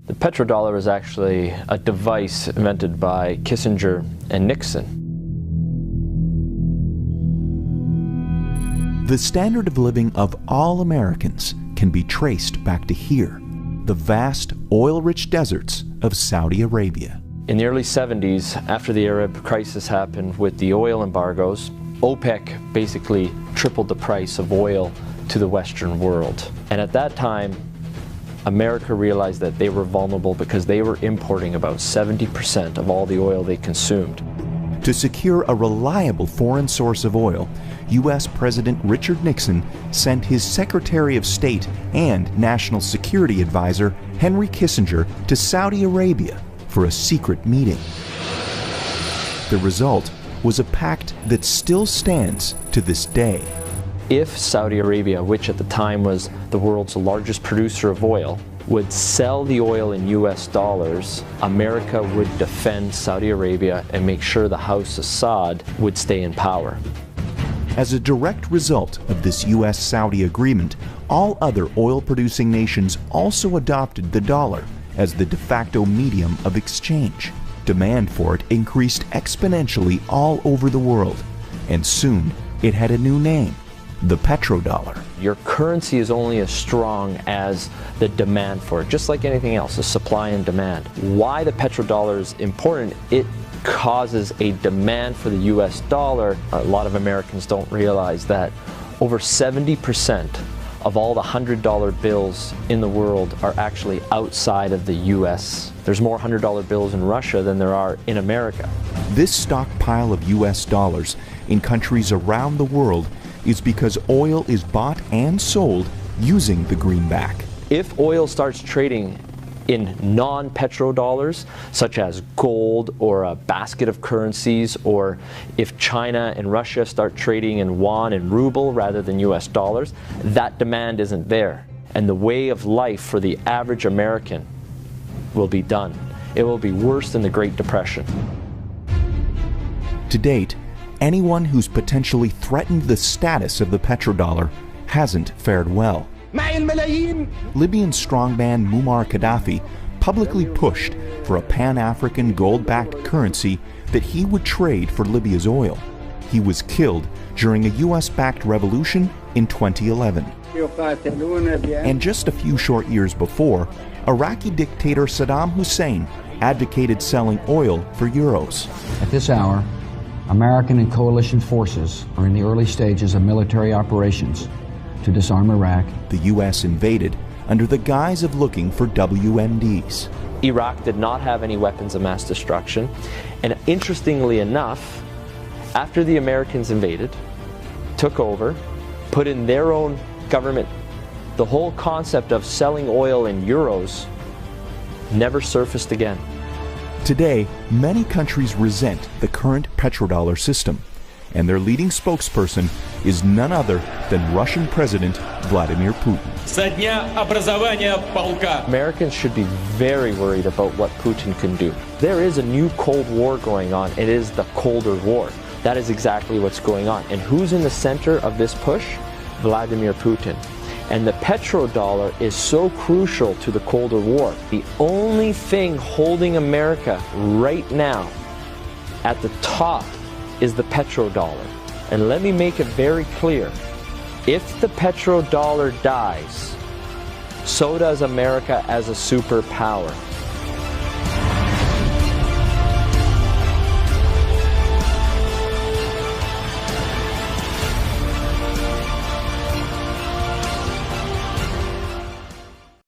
The petrodollar is actually a device invented by Kissinger and Nixon. The standard of living of all Americans can be traced back to here, the vast oil-rich deserts of Saudi Arabia. In the early 70s, after the Arab crisis happened with the oil embargoes, OPEC basically tripled the price of oil to the Western world. And at that time, America realized that they were vulnerable because they were importing about 70% of all the oil they consumed. To secure a reliable foreign source of oil, U.S. President Richard Nixon sent his Secretary of State and National Security Advisor Henry Kissinger to Saudi Arabia for a secret meeting. The result was a pact that still stands to this day. If Saudi Arabia, which at the time was the world's largest producer of oil, would sell the oil in US dollars, America would defend Saudi Arabia and make sure the House Assad would stay in power. As a direct result of this U.S.-Saudi agreement, all other oil-producing nations also adopted the dollar as the de facto medium of exchange. Demand for it increased exponentially all over the world, and soon it had a new name, the petrodollar. Your currency is only as strong as the demand for it, just like anything else, the supply and demand. Why the petrodollar is important, it causes a demand for the US dollar. A lot of Americans don't realize that over 70% of all the $100 bills in the world are actually outside of the US. There's more $100 bills in Russia than there are in America. This stockpile of US dollars in countries around the world is because oil is bought and sold using the greenback. If oil starts trading in non-petrodollars, such as gold or a basket of currencies, or if China and Russia start trading in yuan and ruble rather than US dollars, that demand isn't there. And the way of life for the average American will be done. It will be worse than the Great Depression. To date, anyone who's potentially threatened the status of the petrodollar hasn't fared well. Libyan strongman Muammar Gaddafi publicly pushed for a Pan-African gold-backed currency that he would trade for Libya's oil. He was killed during a US-backed revolution in 2011. And just a few short years before, Iraqi dictator Saddam Hussein advocated selling oil for euros. At this hour, American and coalition forces are in the early stages of military operations to disarm Iraq. The U.S. invaded under the guise of looking for WMDs. Iraq did not have any weapons of mass destruction, and interestingly enough, after the Americans invaded, took over, put in their own government, the whole concept of selling oil in euros never surfaced again. Today, many countries resent the current petrodollar system, and their leading spokesperson is none other than Russian President Vladimir Putin. Americans should be very worried about what Putin can do. There is a new Cold War going on. It is the colder war. That is exactly what's going on. And who's in the center of this push? Vladimir Putin. And the petrodollar is so crucial to the colder war. The only thing holding America right now at the top is the petrodollar. And let me make it very clear. If the petrodollar dies, so does America as a superpower.